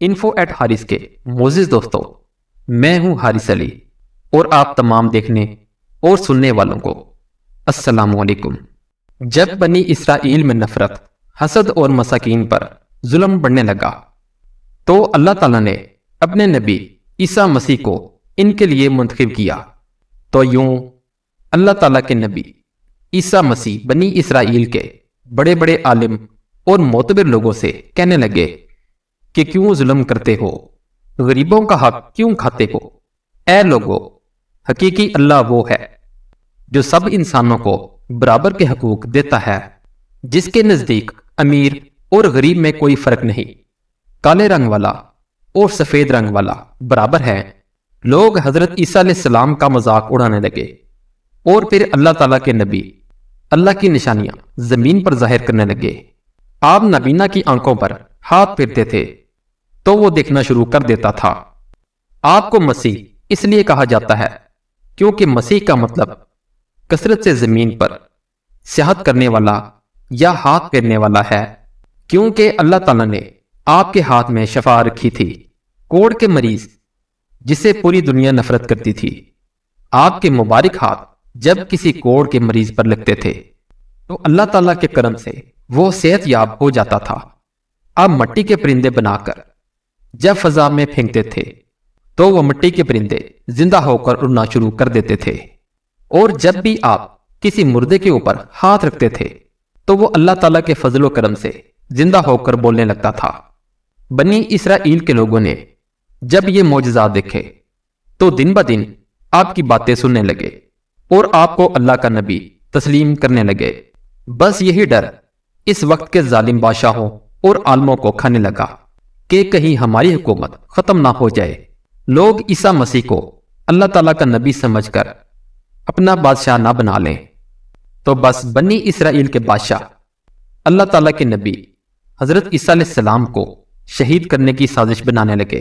Info at Haris کے معزز دوستوں، میں ہوں حارث علی اور آپ تمام دیکھنے اور سننے والوں کو السلام علیکم۔ جب بنی اسرائیل میں نفرت، حسد اور مساکین پر ظلم بڑھنے لگا تو اللہ تعالیٰ نے اپنے نبی عیسیٰ مسیح کو ان کے لیے منتخب کیا۔ تو یوں اللہ تعالیٰ کے نبی عیسیٰ مسیح بنی اسرائیل کے بڑے بڑے عالم اور معتبر لوگوں سے کہنے لگے کہ کیوں ظلم کرتے ہو، غریبوں کا حق کیوں کھاتے ہو؟ اے لوگو، حقیقی اللہ وہ ہے جو سب انسانوں کو برابر کے حقوق دیتا ہے، جس کے نزدیک امیر اور غریب میں کوئی فرق نہیں، کالے رنگ والا اور سفید رنگ والا برابر ہے۔ لوگ حضرت عیسیٰ علیہ السلام کا مذاق اڑانے لگے اور پھر اللہ تعالیٰ کے نبی اللہ کی نشانیاں زمین پر ظاہر کرنے لگے۔ آپ نابینا کی آنکھوں پر ہاتھ پھیرتے تھے تو وہ دیکھنا شروع کر دیتا تھا۔ آپ کو مسیح اس لیے کہا جاتا ہے کیونکہ مسیح کا مطلب کثرت سے زمین پر سیاحت کرنے والا یا ہاتھ پھیرنے والا ہے، کیونکہ اللہ تعالیٰ نے آپ کے ہاتھ میں شفا رکھی تھی۔ کوڑ کے مریض جسے پوری دنیا نفرت کرتی تھی، آپ کے مبارک ہاتھ جب کسی کوڑ کے مریض پر لگتے تھے تو اللہ تعالیٰ کے کرم سے وہ صحت یاب ہو جاتا تھا۔ آپ مٹی کے پرندے بنا کر جب فضا میں پھینکتے تھے تو وہ مٹی کے پرندے زندہ ہو کر اڑنا شروع کر دیتے تھے، اور جب بھی آپ کسی مردے کے اوپر ہاتھ رکھتے تھے تو وہ اللہ تعالیٰ کے فضل و کرم سے زندہ ہو کر بولنے لگتا تھا۔ بنی اسرائیل کے لوگوں نے جب یہ معجزات دیکھے تو دن بدن آپ کی باتیں سننے لگے اور آپ کو اللہ کا نبی تسلیم کرنے لگے۔ بس یہی ڈر اس وقت کے ظالم بادشاہوں اور عالموں کو کھانے لگا کہ کہیں ہماری حکومت ختم نہ ہو جائے۔ لوگ عیسیٰ مسیح کو اللہ تعالیٰ کا نبی سمجھ کر اپنا بادشاہ نہ بنا لیں، تو بس بنی اسرائیل کے بادشاہ اللہ تعالیٰ کے نبی حضرت عیسیٰ علیہ السلام کو شہید کرنے کی سازش بنانے لگے۔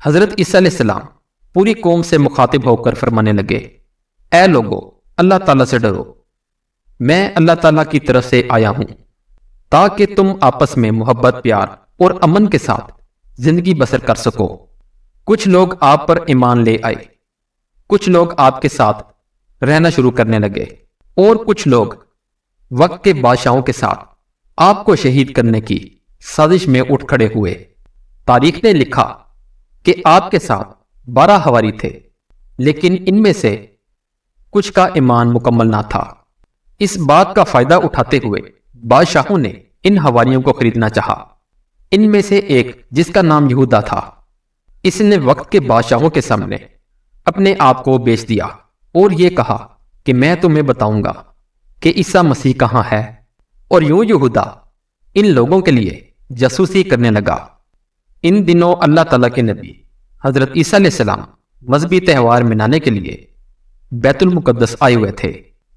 حضرت عیسیٰ علیہ السلام پوری قوم سے مخاطب ہو کر فرمانے لگے، اے لوگو، اللہ تعالیٰ سے ڈرو، میں اللہ تعالیٰ کی طرف سے آیا ہوں تاکہ تم آپس میں محبت، پیار اور امن کے ساتھ زندگی بسر کر سکو۔ کچھ لوگ آپ پر ایمان لے آئے، کچھ لوگ آپ کے ساتھ رہنا شروع کرنے لگے، اور کچھ لوگ وقت کے بادشاہوں کے ساتھ آپ کو شہید کرنے کی سازش میں اٹھ کھڑے ہوئے۔ تاریخ نے لکھا کہ آپ کے ساتھ 12 حواری تھے، لیکن ان میں سے کچھ کا ایمان مکمل نہ تھا۔ اس بات کا فائدہ اٹھاتے ہوئے بادشاہوں نے ان حواریوں کو خریدنا چاہا۔ ان میں سے ایک، جس کا نام یہودا تھا، اس نے وقت کے بادشاہوں کے سامنے اپنے آپ کو بیچ دیا اور یہ کہا کہ میں تمہیں بتاؤں گا کہ عیسیٰ مسیح کہاں ہے، اور یوں یہودا ان لوگوں کے لیے جاسوسی کرنے لگا۔ ان دنوں اللہ تعالیٰ کے نبی حضرت عیسیٰ علیہ السلام مذہبی تہوار منانے کے لیے بیت المقدس آئے ہوئے تھے۔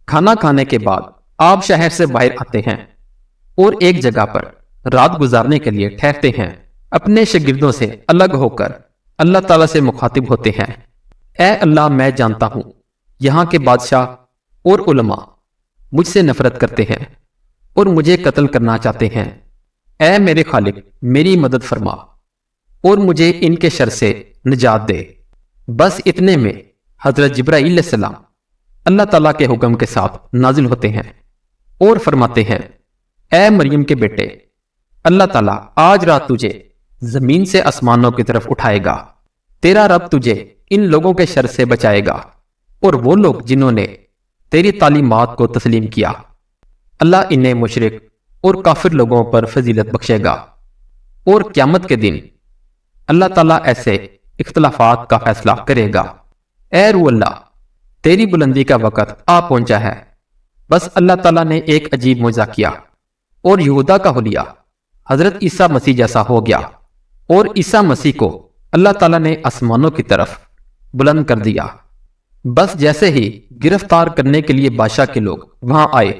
کھانا کھانے کے بعد آپ شہر سے باہر آتے ہیں اور ایک جگہ پر رات گزارنے کے لیے ٹھہرتے ہیں۔ اپنے شاگردوں سے الگ ہو کر اللہ تعالیٰ سے مخاطب ہوتے ہیں، اے اللہ، میں جانتا ہوں یہاں کے بادشاہ اور علماء مجھ سے نفرت کرتے ہیں اور مجھے قتل کرنا چاہتے ہیں۔ اے میرے خالق، میری مدد فرما اور مجھے ان کے شر سے نجات دے۔ بس اتنے میں حضرت جبرائیل علیہ السلام اللہ تعالیٰ کے حکم کے ساتھ نازل ہوتے ہیں اور فرماتے ہیں، اے مریم کے بیٹے، اللہ تعالیٰ آج رات تجھے زمین سے آسمانوں کی طرف اٹھائے گا، تیرا رب تجھے ان لوگوں کے شر سے بچائے گا، اور وہ لوگ جنہوں نے تیری تعلیمات کو تسلیم کیا، اللہ انہیں مشرک اور کافر لوگوں پر فضیلت بخشے گا، اور قیامت کے دن اللہ تعالیٰ ایسے اختلافات کا فیصلہ کرے گا۔ اے روح اللہ، تیری بلندی کا وقت آ پہنچا ہے۔ بس اللہ تعالیٰ نے ایک عجیب معجزہ کیا اور یہودا کا حلیہ حضرت عیسیٰ مسیح جیسا ہو گیا، اور عیسیٰ مسیح کو اللہ تعالیٰ نے آسمانوں کی طرف بلند کر دیا۔ بس جیسے ہی گرفتار کرنے کے لیے بادشاہ کے لوگ وہاں آئے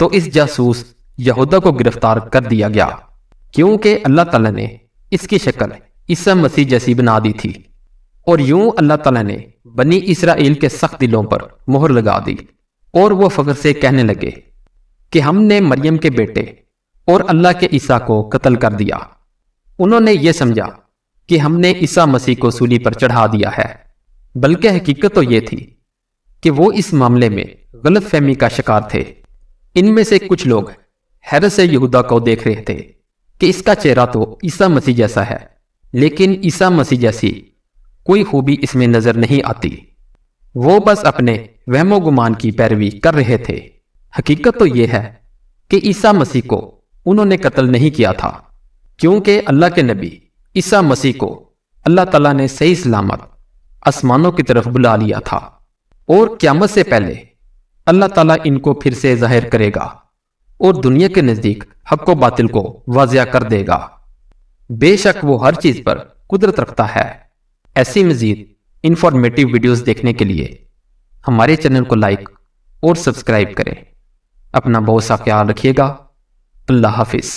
تو اس جاسوس یہودا کو گرفتار کر دیا گیا، کیونکہ اللہ تعالیٰ نے اس کی شکل عیسیٰ مسیح جیسی بنا دی تھی۔ اور یوں اللہ تعالیٰ نے بنی اسرائیل کے سخت دلوں پر مہر لگا دی، اور وہ فخر سے کہنے لگے کہ ہم نے مریم کے بیٹے اور اللہ کے عیسیٰ کو قتل کر دیا۔ انہوں نے یہ سمجھا کہ ہم نے عیسیٰ مسیح کو سولی پر چڑھا دیا ہے، بلکہ حقیقت تو یہ تھی کہ وہ اس معاملے میں غلط فہمی کا شکار تھے۔ ان میں سے کچھ لوگ حیرت سے یہودا کو دیکھ رہے تھے کہ اس کا چہرہ تو عیسیٰ مسیح جیسا ہے، لیکن عیسیٰ مسیح جیسی کوئی خوبی اس میں نظر نہیں آتی۔ وہ بس اپنے وہم و گمان کی پیروی کر رہے تھے۔ حقیقت تو یہ ہے کہ عیسیٰ مسیح کو انہوں نے قتل نہیں کیا تھا، کیونکہ اللہ کے نبی عیسیٰ مسیح کو اللہ تعالیٰ نے صحیح سلامت آسمانوں کی طرف بلا لیا تھا، اور قیامت سے پہلے اللہ تعالیٰ ان کو پھر سے ظاہر کرے گا اور دنیا کے نزدیک حق و باطل کو واضح کر دے گا۔ بے شک وہ ہر چیز پر قدرت رکھتا ہے۔ ایسی مزید انفارمیٹیو ویڈیوز دیکھنے کے لیے ہمارے چینل کو لائک اور سبسکرائب کریں۔ اپنا بہت سا خیال رکھیے گا۔ اللہ حافظ۔